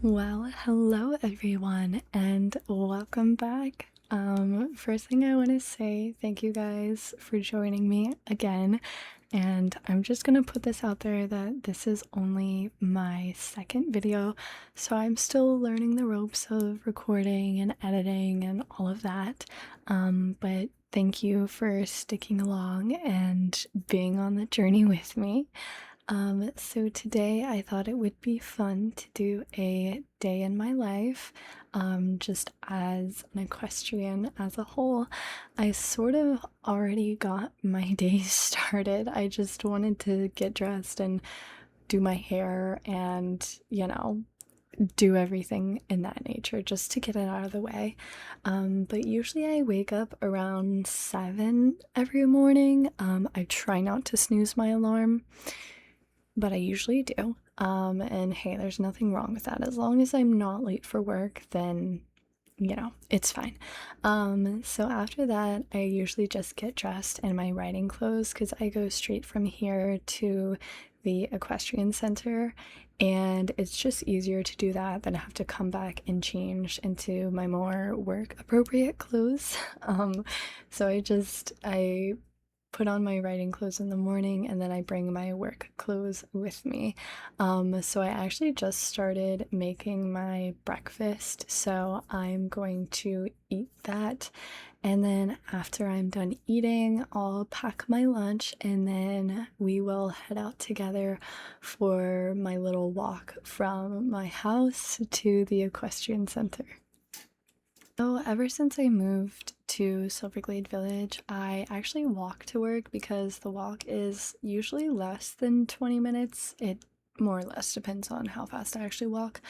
Well, hello everyone, and welcome back. First thing I want to say, thank you guys for joining me again. And I'm just gonna put this out there that this is only my second video, so I'm still learning the ropes of recording and editing and all of that. But thank you for sticking along and being on the journey with me. So today I thought it would be fun to do a day in my life, just as an equestrian as a whole. I sort of already got my day started. I just wanted to get dressed and do my hair and, do everything in that nature just to get it out of the way. But usually I wake up around 7 every morning. I try not to snooze my alarm, but I usually do. And hey, there's nothing wrong with that. As long as I'm not late for work, then it's fine. So after that, I usually just get dressed in my riding clothes because I go straight from here to the equestrian center, and it's just easier to do that than have to come back and change into my more work appropriate clothes. So I put on my riding clothes in the morning and then I bring my work clothes with me. So I actually just started making my breakfast, so I'm going to eat that. And then after I'm done eating, I'll pack my lunch and then we will head out together for my little walk from my house to the equestrian center. So ever since I moved to Silverglade Village, I actually walk to work because the walk is usually less than 20 minutes. It more or less depends on how fast I actually walk.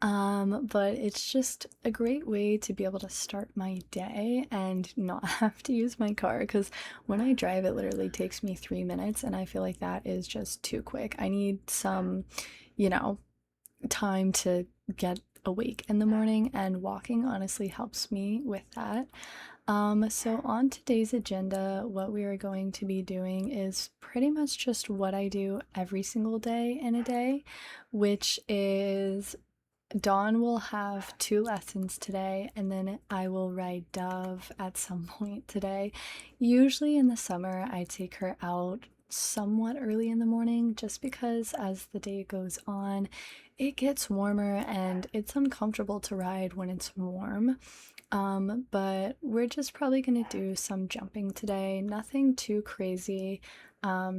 But it's just a great way to be able to start my day and not have to use my car, because when I drive, it literally takes me 3 minutes, and I feel like that is just too quick. I need some, you know, time to get awake in the morning, and walking honestly helps me with that. So on today's agenda, what we are going to be doing is pretty much just what I do every single day in a day, which is Dawn will have 2 lessons today, and then I will ride Dove at some point today. Usually in the summer, I take her out somewhat early in the morning just because as the day goes on, it gets warmer and it's uncomfortable to ride when it's warm. But we're just probably gonna do some jumping today, nothing too crazy.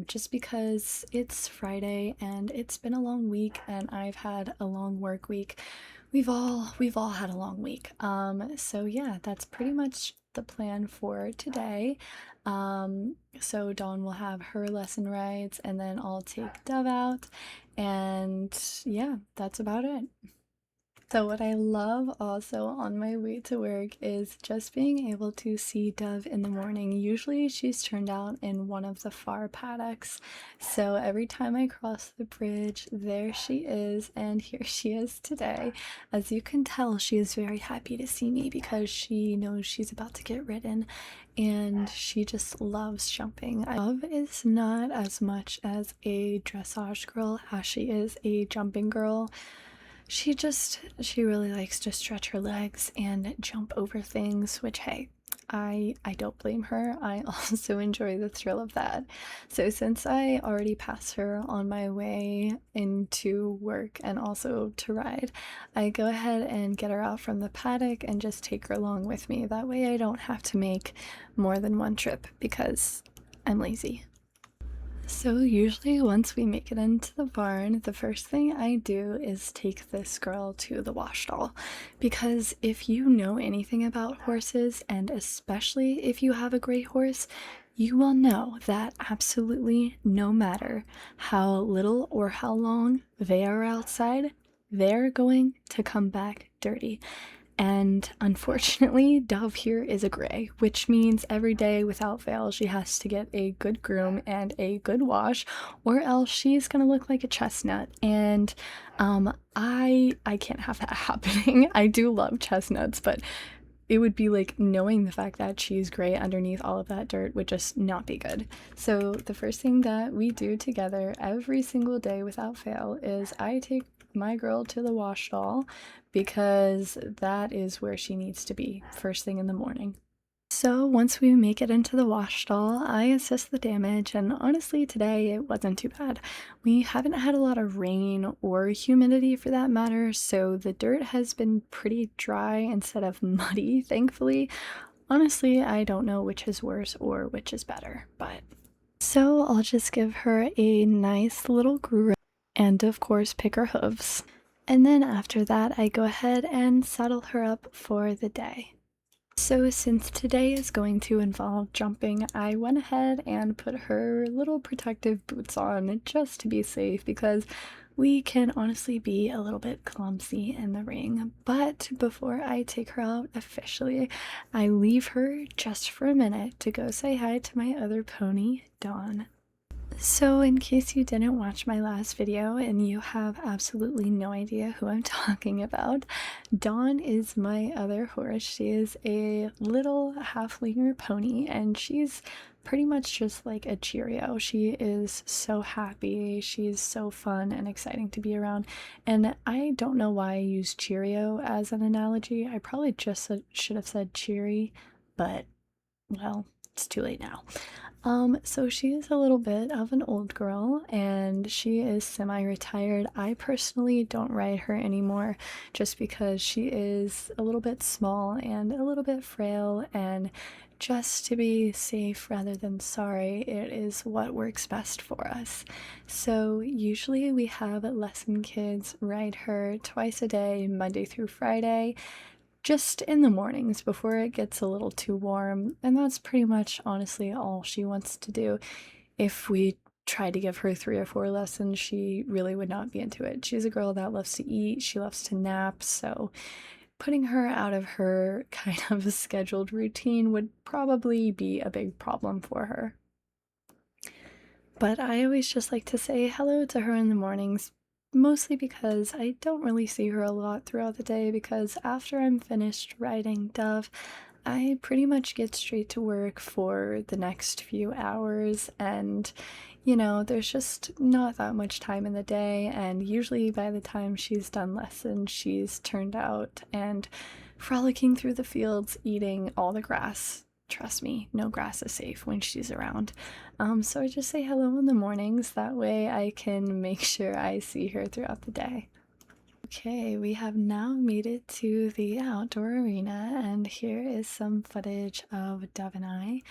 Just because it's Friday and it's been a long week and I've had a long work week. We've all had a long week. So yeah, that's pretty much the plan for today. So Dawn will have her lesson rides and then I'll take Dove out, and yeah, that's about it. So, what I love also on my way to work is just being able to see Dove in the morning. Usually, she's turned out in one of the far paddocks. So, every time I cross the bridge, there she is, and here she is today. As you can tell, she is very happy to see me because she knows she's about to get ridden, and she just loves jumping. Dove is not as much as a dressage girl as she is a jumping girl. She really likes to stretch her legs and jump over things, which hey, I don't blame her. I also enjoy the thrill of that. So since I already passed her on my way into work and also to ride, I go ahead and get her out from the paddock and just take her along with me. That way I don't have to make more than one trip because I'm lazy. So usually once we make it into the barn, the first thing I do is take this girl to the wash stall, because if you know anything about horses, and especially if you have a gray horse, you will know that absolutely no matter how little or how long they are outside, they're going to come back dirty. And unfortunately, Dove here is a gray, which means every day without fail she has to get a good groom and a good wash, or else she's gonna look like a chestnut. And I can't have that happening. I do love chestnuts, but it would be like knowing the fact that she's gray underneath all of that dirt would just not be good. So the first thing that we do together every single day without fail is I take my girl to the wash stall because that is where she needs to be first thing in the morning. So once we make it into the wash stall, I assess the damage, and honestly, today it wasn't too bad. We haven't had a lot of rain or humidity for that matter, so the dirt has been pretty dry instead of muddy, thankfully. Honestly, I don't know which is worse or which is better, but. So I'll just give her a nice little groom and, of course, pick her hooves. And then after that, I go ahead and saddle her up for the day. So since today is going to involve jumping, I went ahead and put her little protective boots on just to be safe because we can honestly be a little bit clumsy in the ring. But before I take her out officially, I leave her just for a minute to go say hi to my other pony, Dawn. So, in case you didn't watch my last video and you have absolutely no idea who I'm talking about, Dawn is my other horse. She is a little halflinger pony and she's pretty much just like a Cheerio. She is so happy, she's so fun and exciting to be around. And I don't know why I use Cheerio as an analogy. I probably just should have said cheery, but well, it's too late now. So she is a little bit of an old girl and she is semi-retired. I personally don't ride her anymore just because she is a little bit small and a little bit frail, and just to be safe rather than sorry, it is what works best for us. So usually we have lesson kids ride her twice a day, Monday through Friday, just in the mornings before it gets a little too warm, and that's pretty much honestly all she wants to do. If we tried to give her 3 or 4 lessons, she really would not be into it. She's a girl that loves to eat, she loves to nap, so putting her out of her kind of scheduled routine would probably be a big problem for her. But I always just like to say hello to her in the mornings, mostly because I don't really see her a lot throughout the day, because after I'm finished riding Dove, I pretty much get straight to work for the next few hours, and there's just not that much time in the day, and usually by the time she's done lessons, she's turned out and frolicking through the fields eating all the grass. Trust me, no grass is safe when she's around. So I just say hello in the mornings, that way I can make sure I see her throughout the day. Okay, we have now made it to the outdoor arena, and here is some footage of Dove and I.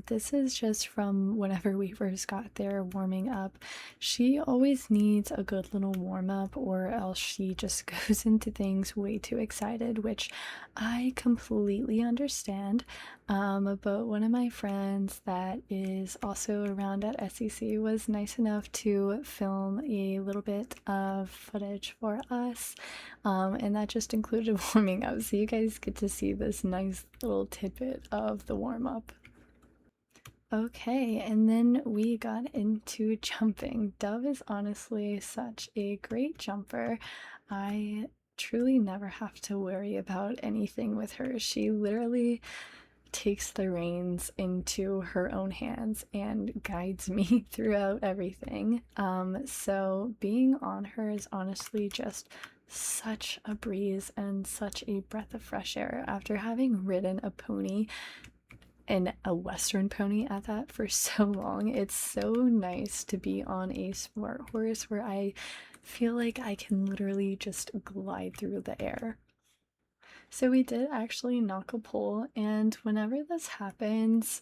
This is just from whenever we first got there warming up. She always needs a good little warm up, or else she just goes into things way too excited, which I completely understand. But one of my friends that is also around at SEC was nice enough to film a little bit of footage for us, and that just included warming up, so you guys get to see this nice little tidbit of the warm up. Okay, and then we got into jumping. Dove is honestly such a great jumper. I truly never have to worry about anything with her. She literally takes the reins into her own hands and guides me throughout everything. So being on her is honestly just such a breeze and such a breath of fresh air after having ridden a pony, and a Western pony at that, for so long. It's so nice to be on a smart horse where I feel like I can literally just glide through the air. So we did actually knock a pole, and whenever this happens,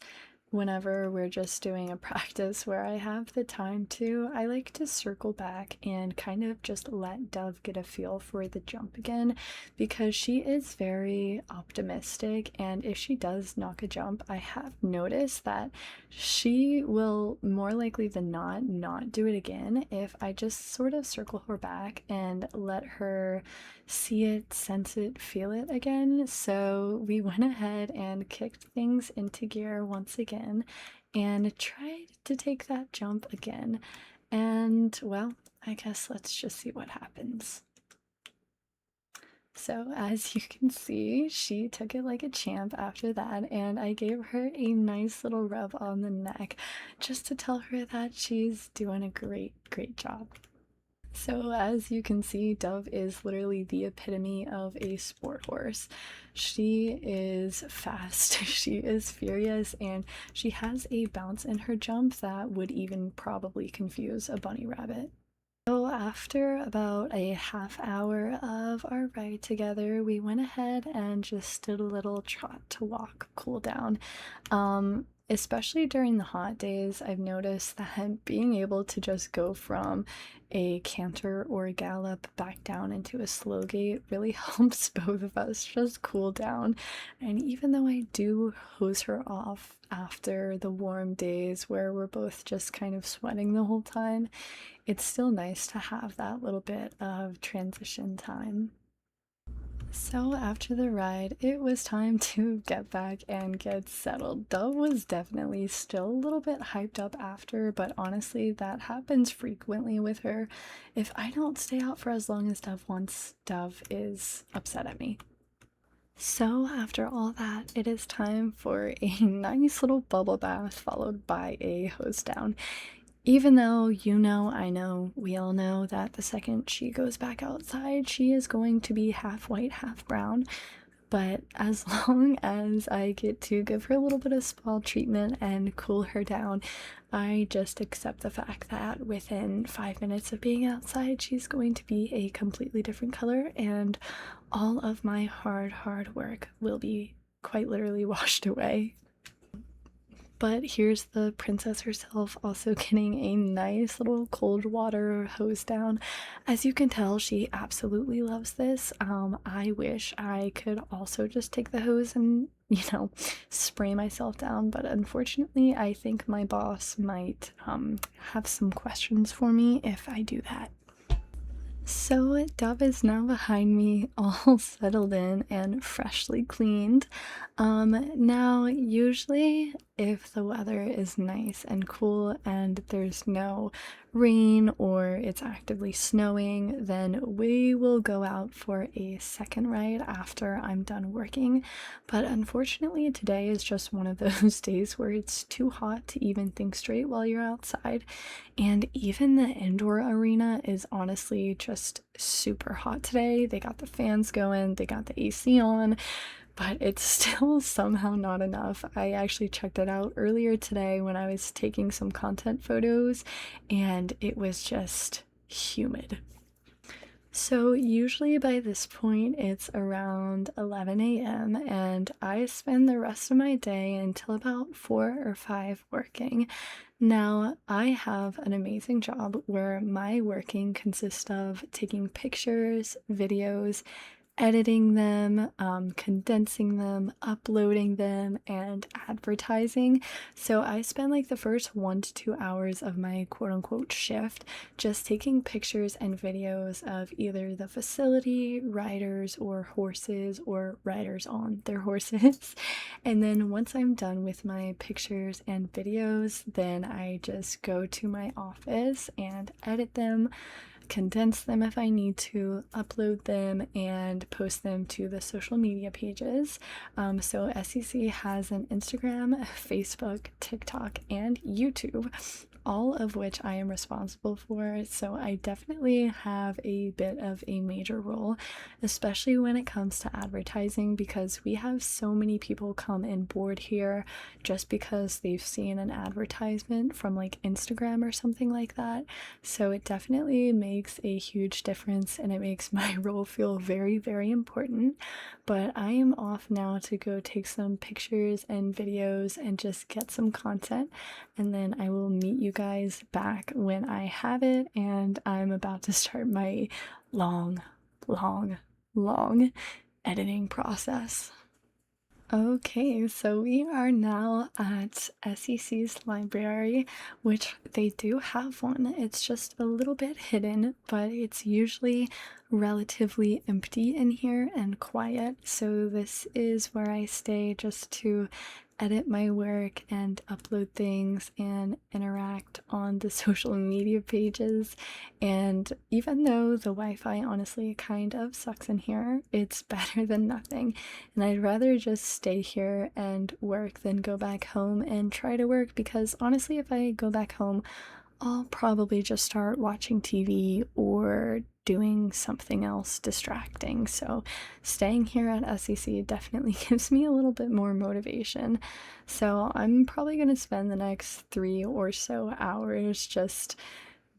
whenever we're just doing a practice where I have the time to, I like to circle back and kind of just let Dove get a feel for the jump again, because she is very optimistic, and if she does knock a jump, I have noticed that she will more likely than not do it again if I just sort of circle her back and let her see it, sense it, feel it again. So we went ahead and kicked things into gear once again and tried to take that jump again. And well, I guess let's just see what happens. So as you can see, she took it like a champ after that, and I gave her a nice little rub on the neck just to tell her that she's doing a great job. So, as you can see, Dove is literally the epitome of a sport horse. She is fast, she is furious, and she has a bounce in her jump that would even probably confuse a bunny rabbit. So, after about a half hour of our ride together, we went ahead and just did a little trot to walk, cool down. Especially during the hot days, I've noticed that being able to just go from a canter or a gallop back down into a slow gait really helps both of us just cool down. And even though I do hose her off after the warm days where we're both just kind of sweating the whole time, it's still nice to have that little bit of transition time. So after the ride, it was time to get back and get settled. Dove was definitely still a little bit hyped up after, but honestly, that happens frequently with her. If I don't stay out for as long as Dove wants, Dove is upset at me. So after all that, it is time for a nice little bubble bath followed by a hose down. Even though you know, I know, we all know that the second she goes back outside, she is going to be half white, half brown. But as long as I get to give her a little bit of spa treatment and cool her down, I just accept the fact that within 5 minutes of being outside, she's going to be a completely different color, and all of my hard work will be quite literally washed away. But here's the princess herself also getting a nice little cold water hose down. As you can tell, she absolutely loves this. I wish I could also just take the hose and, spray myself down, but unfortunately, I think my boss might have some questions for me if I do that. So, Dove is now behind me, all settled in and freshly cleaned. Now, usually, if the weather is nice and cool and there's no rain or it's actively snowing, then we will go out for a second ride after I'm done working. But unfortunately, today is just one of those days where it's too hot to even think straight while you're outside. And even the indoor arena is honestly just super hot today. They got the fans going, they got the AC on, but it's still somehow not enough. I actually checked it out earlier today when I was taking some content photos, and it was just humid. So, usually by this point, it's around 11 a.m., and I spend the rest of my day until about 4 or 5 working. Now, I have an amazing job where my working consists of taking pictures, videos, editing them, condensing them, uploading them, and advertising. So I spend like the first 1 to 2 hours of my quote unquote shift just taking pictures and videos of either the facility, riders, or horses, or riders on their horses. And then once I'm done with my pictures and videos, then I just go to my office and edit them, condense them if I need to, upload them, and post them to the social media pages. So SEC has an Instagram, Facebook, TikTok, and YouTube, all of which I am responsible for. So I definitely have a bit of a major role, especially when it comes to advertising, because we have so many people come and board here just because they've seen an advertisement from like Instagram or something like that. So it definitely makes a huge difference, and it makes my role feel very important. But I am off now to go take some pictures and videos and just get some content, and then I will meet you guys back when I have it and I'm about to start my long editing process. Okay, so we are now at SEC's library, which they do have one. It's just a little bit hidden, but it's usually relatively empty in here and quiet. So this is where I stay just to edit my work and upload things and interact on the social media pages. And even though the Wi-Fi honestly kind of sucks in here, it's better than nothing. And I'd rather just stay here and work than go back home and try to work, because honestly, if I go back home, I'll probably just start watching TV or doing something else distracting. So, staying here at SEC definitely gives me a little bit more motivation. So, I'm probably going to spend the next 3 or so hours just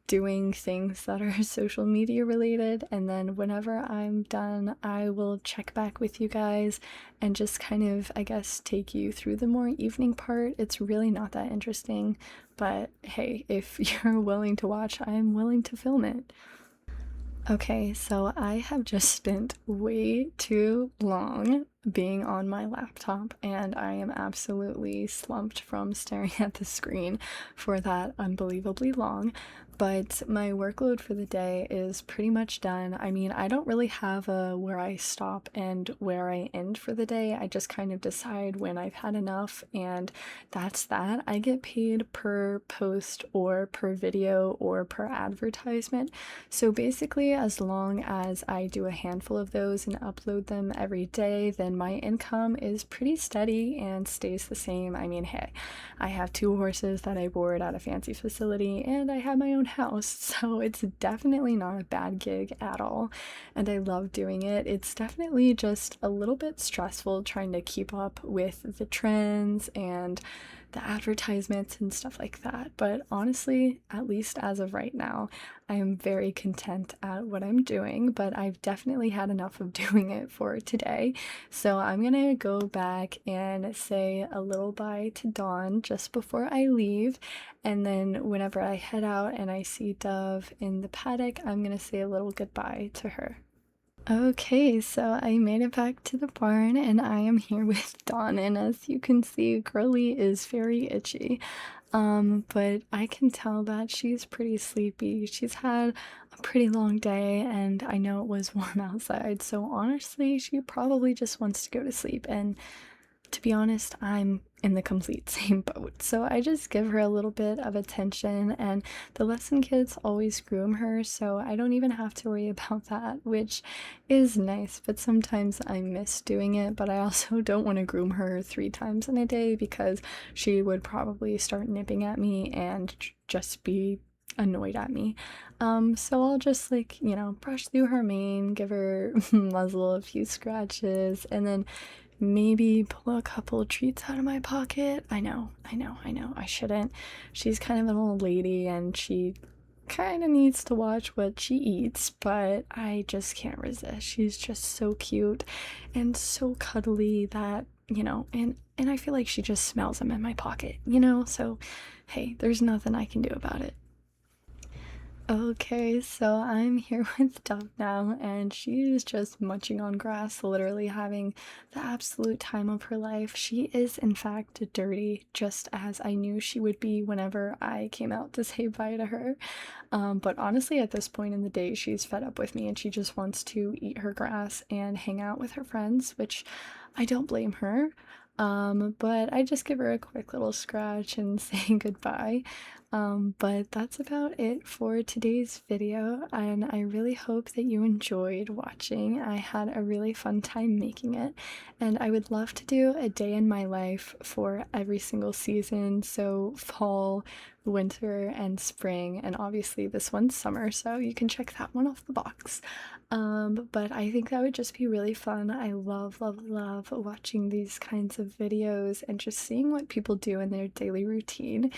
doing things that are social media related, and then whenever I'm done I will check back with you guys and just kind of, I guess, take you through the more evening part. It's really not that interesting, but hey, if you're willing to watch, I'm willing to film it. Okay, so I have just spent way too long being on my laptop, and I am absolutely slumped from staring at the screen for that unbelievably long. But my workload for the day is pretty much done. I mean, I don't really have a where I stop and where I end for the day. I just kind of decide when I've had enough, and that's that. I get paid per post or per video or per advertisement. So basically, as long as I do a handful of those and upload them every day, then my income is pretty steady and stays the same. I mean, hey, I have 2 horses that I board at a fancy facility and I have my own house, so it's definitely not a bad gig at all. And I love doing it. It's definitely just a little bit stressful trying to keep up with the trends and the advertisements and stuff like that. But honestly, at least as of right now, I am very content at what I'm doing, but I've definitely had enough of doing it for today. So I'm gonna go back and say a little bye to Dawn just before I leave. And then whenever I head out and I see Dove in the paddock, I'm gonna say a little goodbye to her. Okay, so I made it back to the barn and I am here with Dawn, and as you can see, Girly is very itchy. But I can tell that she's pretty sleepy. She's had a pretty long day and I know it was warm outside, so honestly, she probably just wants to go to sleep. And to be honest, I'm in the complete same boat. So I just give her a little bit of attention, and the lesson kids always groom her, so I don't even have to worry about that, which is nice. But sometimes I miss doing it, but I also don't want to groom her 3 times in a day because she would probably start nipping at me and just be annoyed at me. So I'll just, like, brush through her mane, give her muzzle a few scratches, and then maybe pull a couple of treats out of my pocket. I know, I shouldn't. She's kind of an old lady and she kind of needs to watch what she eats, but I just can't resist. She's just so cute and so cuddly that, and I feel like she just smells them in my pocket. So hey, there's nothing I can do about it. Okay, so I'm here with Dove now, and she's just munching on grass, literally having the absolute time of her life. She is, in fact, dirty, just as I knew she would be whenever I came out to say bye to her. But honestly, at this point in the day, she's fed up with me and she just wants to eat her grass and hang out with her friends, which I don't blame her. But I just give her a quick little scratch and say goodbye. But that's about it for today's video, and I really hope that you enjoyed watching. I had a really fun time making it, and I would love to do a day in my life for every single season, so fall, winter, and spring, and obviously this one's summer, so you can check that one off the box. But I think that would just be really fun. I love, love, love watching these kinds of videos and just seeing what people do in their daily routine.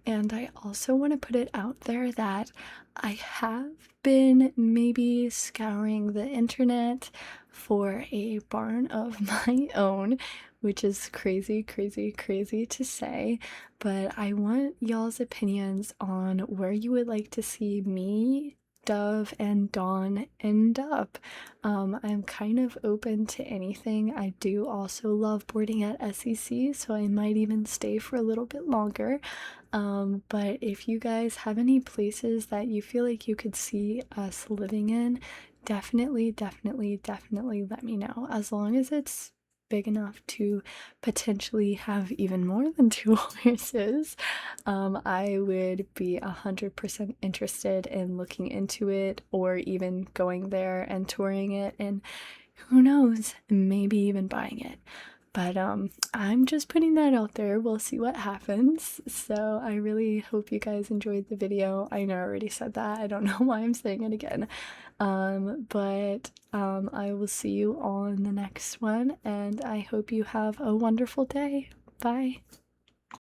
And I also want to put it out there that I have been maybe scouring the internet for a barn of my own, which is crazy, crazy, crazy to say. But I want y'all's opinions on where you would like to see me, Dove, and Dawn end up. I'm kind of open to anything. I do also love boarding at SEC, so I might even stay for a little bit longer. But if you guys have any places that you feel like you could see us living in, definitely, definitely, definitely let me know. As long as it's big enough to potentially have even more than 2 horses, I would be 100% interested in looking into it or even going there and touring it, and who knows, maybe even buying it. But I'm just putting that out there. We'll see what happens. So I really hope you guys enjoyed the video. I know I already said that. I don't know why I'm saying it again. But I will see you on the next one, and I hope you have a wonderful day. Bye.